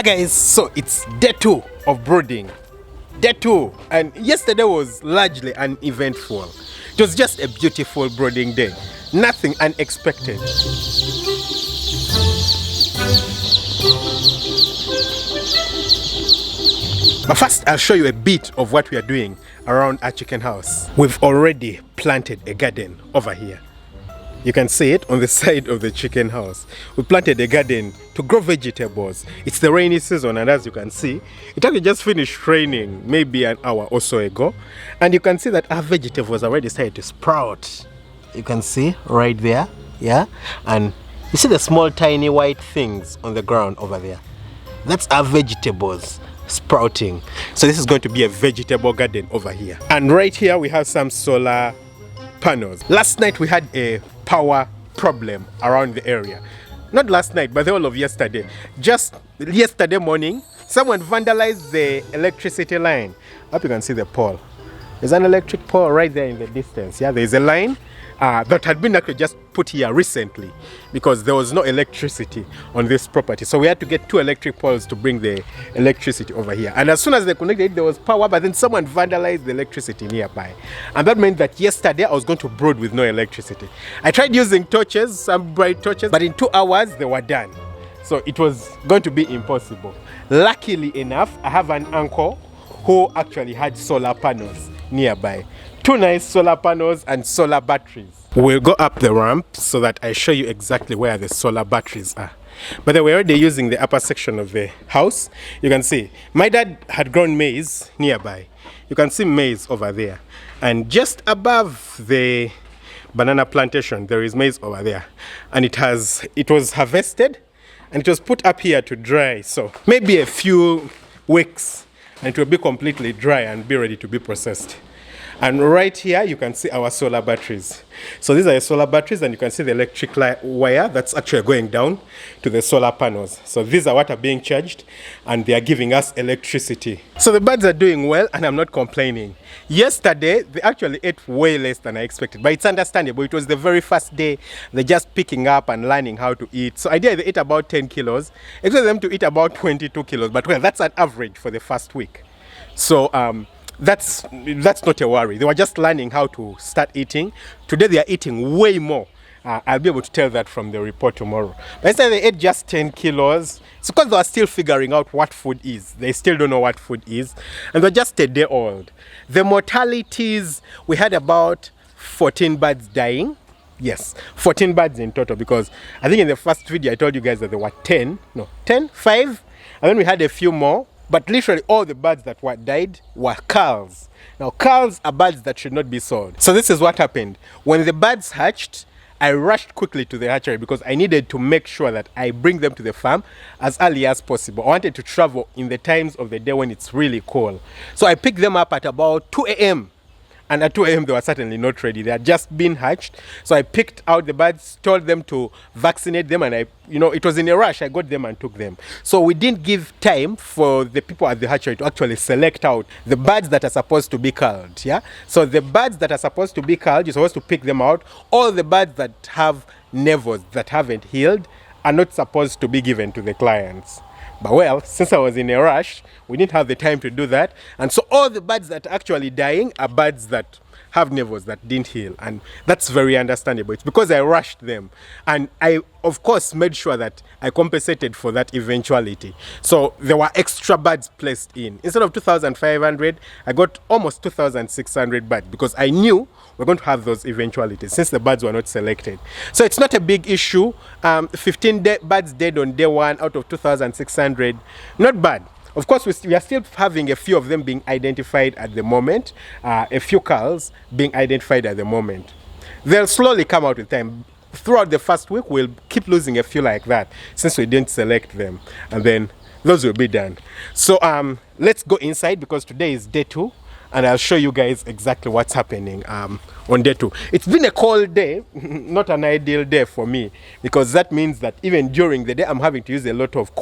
Hi guys, so it's day 2 of brooding. Day 2, and yesterday was largely uneventful. It was just a beautiful brooding day. Nothing unexpected. But first, I'll show you a bit of what we are doing around our chicken house. We've already planted a garden over here. You can see it on the side of the chicken house. We planted a garden to grow vegetables. It's the rainy season, and as you can see, it actually just finished raining maybe an hour or so ago. And you can see that our vegetables already started to sprout. You can see right there, yeah? And you see the small tiny white things on the ground over there. That's our vegetables sprouting. So this is going to be a vegetable garden over here. And right here we have some solar panels. Last night we had a power problem around the area. Not last night, but the whole of yesterday. Just yesterday morning, someone vandalized the electricity line. I hope you can see the pole. There's an electric pole right there in the distance. Yeah, there's a line that had been actually just put here recently because there was no electricity on this property. So we had to get 2 electric poles to bring the electricity over here. And as soon as they connected, there was power, but then someone vandalized the electricity nearby. And that meant that yesterday I was going to brood with no electricity. I tried using torches, some bright torches, but in 2 hours they were done. So it was going to be impossible. Luckily enough, I have an uncle who actually had solar panels nearby. 2 nice solar panels and solar batteries. We'll go up the ramp so that I show you exactly where the solar batteries are. But they were already using the upper section of the house. You can see my dad had grown maize nearby. You can see maize over there. And just above the banana plantation, there is maize over there. And it was harvested and it was put up here to dry. So maybe a few weeks and it will be completely dry and be ready to be processed. And right here, you can see our solar batteries. So these are the solar batteries, and you can see the electric wire that's actually going down to the solar panels. So these are what are being charged, and they are giving us electricity. So the birds are doing well, and I'm not complaining. Yesterday, they actually ate way less than I expected, but it's understandable. It was the very first day. They're just picking up and learning how to eat. So ideally, they ate about 10 kilos. Expect them to eat about 22 kilos, but well, that's an average for the first week. So, that's not a worry. They were just learning how to start eating. Today they are eating way more. I'll be able to tell that from the report tomorrow. But instead they ate just 10 kilos. It's because they are still figuring out what food is. They still don't know what food is. And they're just a day old. The mortalities, we had about 14 birds dying. Yes, 14 birds in total, because I think in the first video I told you guys that there were 5. And then we had a few more. But literally all the birds that were died were calves. Now calves are birds that should not be sold. So this is what happened. When the birds hatched, I rushed quickly to the hatchery because I needed to make sure that I bring them to the farm as early as possible. I wanted to travel in the times of the day when it's really cold. So I picked them up at about 2 a.m. And at 2 a.m. they were certainly not ready. They had just been hatched. So I picked out the birds, told them to vaccinate them, and it was in a rush. I got them and took them. So we didn't give time for the people at the hatchery to actually select out the birds that are supposed to be culled. Yeah. So the birds that are supposed to be culled, you're supposed to pick them out. All the birds that have nevers that haven't healed are not supposed to be given to the clients. But well, since I was in a rush, we didn't have the time to do that. And so all the birds that are actually dying are birds that have nevers that didn't heal. And that's very understandable. It's because I rushed them. And I, of course, made sure that I compensated for that eventuality. So there were extra birds placed in. Instead of 2,500, I got almost 2,600 birds because I knew we're going to have those eventualities since the birds were not selected. So it's not a big issue. 15 birds dead on day 1 out of 2,600. Not bad. Of course, we are still having a few of them being identified at the moment. A few culls being identified at the moment. They'll slowly come out with time. Throughout the first week, we'll keep losing a few like that since we didn't select them. And then those will be done. So let's go inside because today is day 2. And I'll show you guys exactly what's happening on day 2. It's been a cold day, not an ideal day for me, because that means that even during the day, I'm having to use a lot of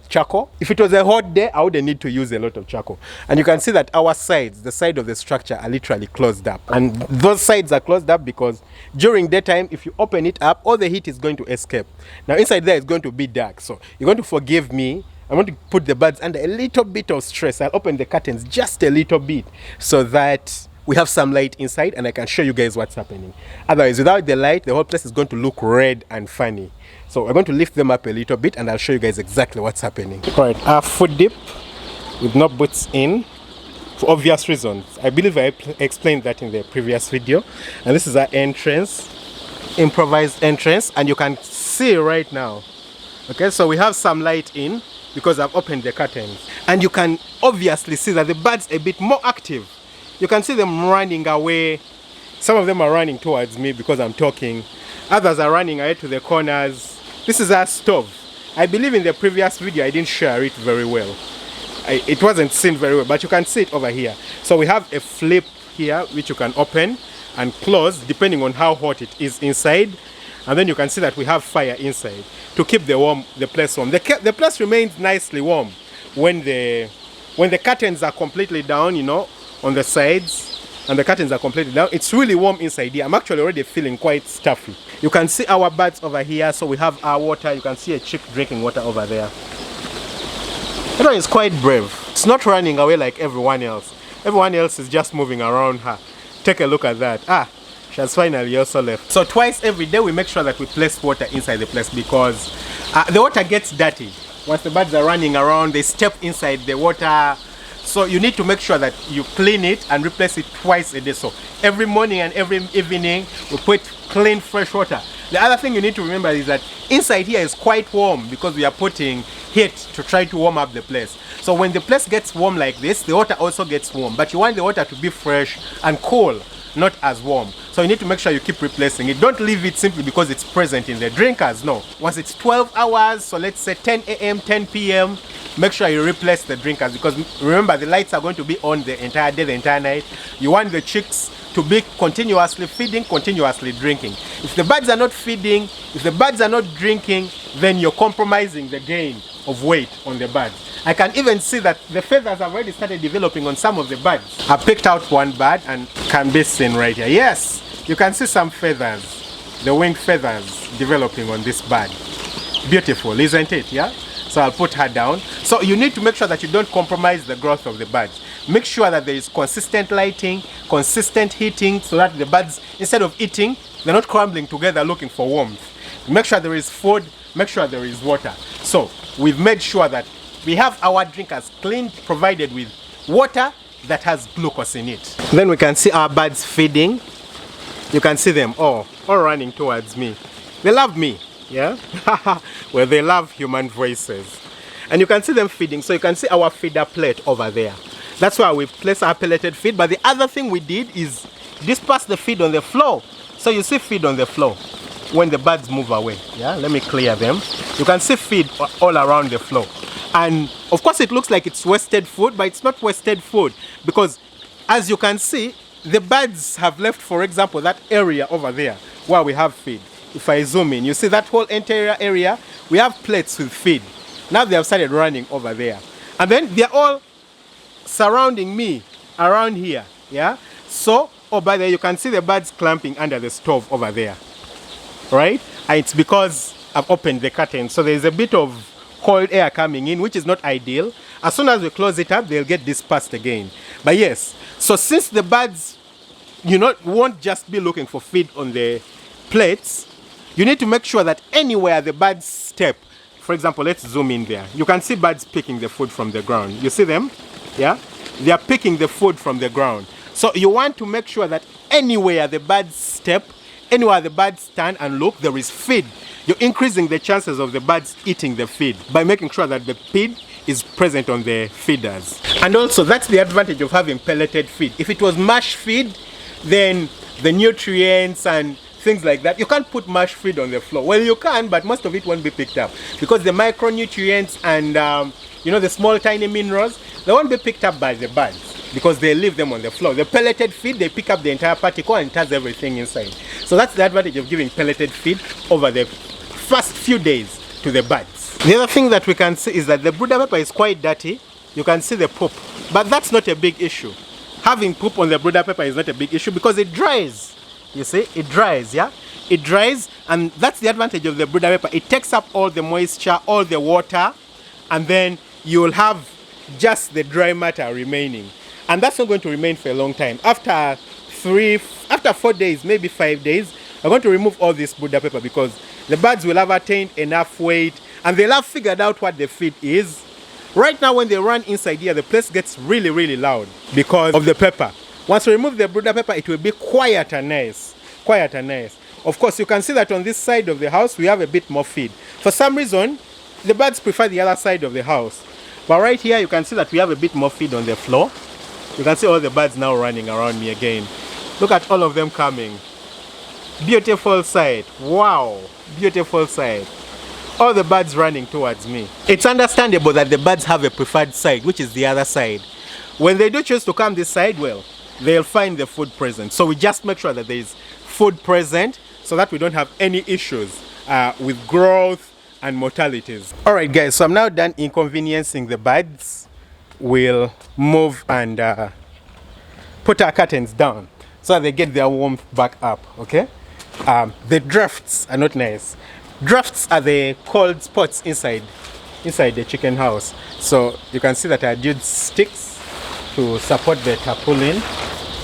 charcoal. If it was a hot day, I wouldn't need to use a lot of charcoal. And you can see that our sides, the side of the structure, are literally closed up. And those sides are closed up because during daytime, if you open it up, all the heat is going to escape. Now inside there is going to be dark. So you're going to forgive me I want to put the birds under a little bit of stress. I'll open the curtains just a little bit so that we have some light inside and I can show you guys what's happening. Otherwise, without the light, the whole place is going to look red and funny. So we're going to lift them up a little bit and I'll show you guys exactly what's happening. All right, our food dip with no boots in for obvious reasons. I believe I explained that in the previous video. And this is our entrance, improvised entrance, and you can see right now. Okay, so we have some light in because I've opened the curtains. And you can obviously see that the birds are a bit more active. You can see them running away. Some of them are running towards me because I'm talking. Others are running away to the corners. This is our stove. I believe in the previous video I didn't share it very well. It wasn't seen very well, but you can see it over here. So we have a flip here which you can open and close depending on how hot it is inside. And then you can see that we have fire inside to keep the place warm. The place remains nicely warm when the curtains are completely down, you know, on the sides, and the curtains are completely down. It's really warm inside here. I'm actually already feeling quite stuffy. You can see our birds over here. So we have our water. You can see a chick drinking water over there. That one is quite brave. It's not running away like everyone else. Everyone else is just moving around her. Take a look at that. She has finally also left. So twice every day we make sure that we place water inside the place because the water gets dirty. Once the birds are running around, they step inside the water. So you need to make sure that you clean it and replace it twice a day. So every morning and every evening we put clean fresh water. The other thing you need to remember is that inside here is quite warm because we are putting heat to try to warm up the place. So when the place gets warm like this, the water also gets warm. But you want the water to be fresh and cool, not as warm. So you need to make sure you keep replacing it. Don't leave it simply because it's present in the drinkers. No. Once it's 12 hours, so let's say 10 a.m., 10 p.m., make sure you replace the drinkers because remember the lights are going to be on the entire day, the entire night. You want the chicks to be continuously feeding, continuously drinking. If the birds are not feeding, if the birds are not drinking, then you're compromising the gain of weight on the birds. I can even see that the feathers have already started developing on some of the birds. I picked out one bird and can be seen right here. Yes, you can see some feathers, the wing feathers developing on this bird. Beautiful, isn't it? Yeah. So I'll put her down. So you need to make sure that you don't compromise the growth of the birds. Make sure that there is consistent lighting, consistent heating, so that the birds, instead of eating, they're not crumbling together looking for warmth. Make sure there is food, make sure there is water. So we've made sure that we have our drinkers cleaned, provided with water that has glucose in it. Then we can see our birds feeding. You can see them all running towards me. They love me. Yeah. Well, they love human voices. And you can see them feeding. So you can see our feeder plate over there. That's why we place our pelleted feed. But the other thing we did is disperse the feed on the floor. So you see feed on the floor when the birds move away. Yeah, let me clear them. You can see feed all around the floor. And of course it looks like it's wasted food, but it's not wasted food because as you can see, the birds have left, for example, that area over there where we have feed. If I zoom in, you see that whole interior area, we have plates with feed. Now they have started running over there. And then they're all surrounding me around here. Yeah. So over there, you can see the birds clamping under the stove over there. Right? And it's because I've opened the curtain. So there's a bit of cold air coming in, which is not ideal. As soon as we close it up, they'll get dispersed again. But yes, so since the birds, won't just be looking for feed on the plates, you need to make sure that anywhere the birds step, for example, let's zoom in there. You can see birds picking the food from the ground. You see them? Yeah? They are picking the food from the ground. So you want to make sure that anywhere the birds step, anywhere the birds stand and look, there is feed. You're increasing the chances of the birds eating the feed by making sure that the feed is present on the feeders. And also, that's the advantage of having pelleted feed. If it was mash feed, then the nutrients and things like that, you can't put mash feed on the floor. Well, you can, but most of it won't be picked up because the micronutrients and the small tiny minerals, they won't be picked up by the birds because they leave them on the floor. The pelleted feed, they pick up the entire particle and it has everything inside. So that's the advantage of giving pelleted feed over the first few days to the birds. The other thing that we can see is that the Buddha pepper is quite dirty. You can see the poop, but that's not a big issue. Having poop on the Buddha pepper is not a big issue because it dries. You see, it dries, yeah? It dries, and that's the advantage of the Buddha pepper. It takes up all the moisture, all the water, and then you'll have just the dry matter remaining. And that's not going to remain for a long time. After 4 days, maybe 5 days, we're going to remove all this Buddha pepper because the birds will have attained enough weight and they'll have figured out what the feed is. Right now, when they run inside here, the place gets really, really loud because of the pepper. Once we remove the Buddha pepper, it will be quiet and nice. Quiet and nice. Of course, you can see that on this side of the house, we have a bit more feed. For some reason, the birds prefer the other side of the house. But right here, you can see that we have a bit more feed on the floor. You can see all the birds now running around me again. Look at all of them coming. Beautiful sight. Wow. Beautiful sight. All the birds running towards me. It's understandable that the birds have a preferred side, which is the other side. When they do choose to come this side, well, they'll find the food present. So we just make sure that there is food present so that we don't have any issues with growth and mortalities. All right, guys, so I'm now done inconveniencing the birds. We'll move and put our curtains down so that they get their warmth back up, okay? The drafts are not nice. Drafts are the cold spots inside the chicken house. So you can see that I used sticks to support the tarpaulin.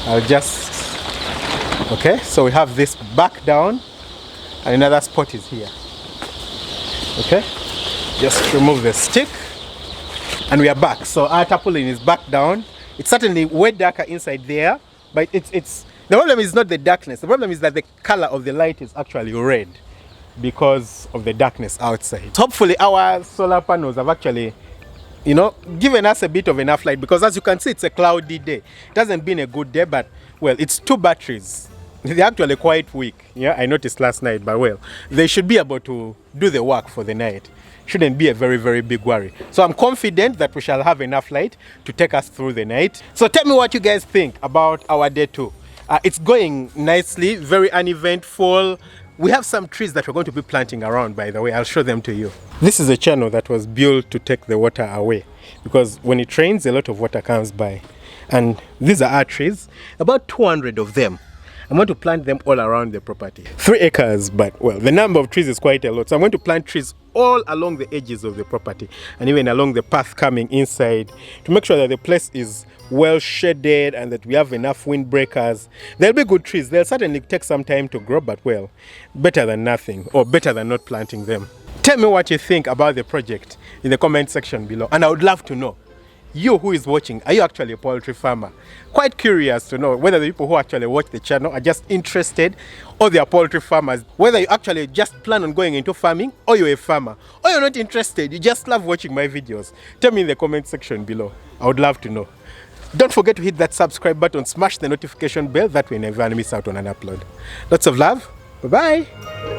I'll just, okay, so we have this back down and another spot is here. Okay, just remove the stick and we are back. So our tarpaulin is back down. It's certainly way darker inside there, but it's the problem is not the darkness. The problem is that the color of the light is actually red because of the darkness outside. So hopefully our solar panels have actually, you know, given us a bit of enough light because as you can see, it's a cloudy day. It hasn't been a good day, but well, it's 2 batteries. They're actually quite weak. Yeah, I noticed last night, but well, they should be able to do the work for the night. Shouldn't be a very, very big worry. So I'm confident that we shall have enough light to take us through the night. So tell me what you guys think about our day 2. It's going nicely, very uneventful. We have some trees that we're going to be planting around, by the way. I'll show them to you. This is a channel that was built to take the water away because when it rains, a lot of water comes by. And these are our trees, about 200 of them. I'm going to plant them all around the property. 3 acres, but well, the number of trees is quite a lot. So I'm going to plant trees all along the edges of the property and even along the path coming inside to make sure that the place is well shaded and that we have enough windbreakers. There'll be good trees. They'll certainly take some time to grow, but well, better than nothing or better than not planting them. Tell me what you think about the project in the comment section below. And I would love to know, you who is watching, are you actually a poultry farmer? Quite curious to know whether the people who actually watch the channel are just interested or they are poultry farmers. Whether you actually just plan on going into farming or you're a farmer. Or you're not interested, you just love watching my videos. Tell me in the comment section below. I would love to know. Don't forget to hit that subscribe button, smash the notification bell, that way you never miss out on an upload. Lots of love. Bye-bye.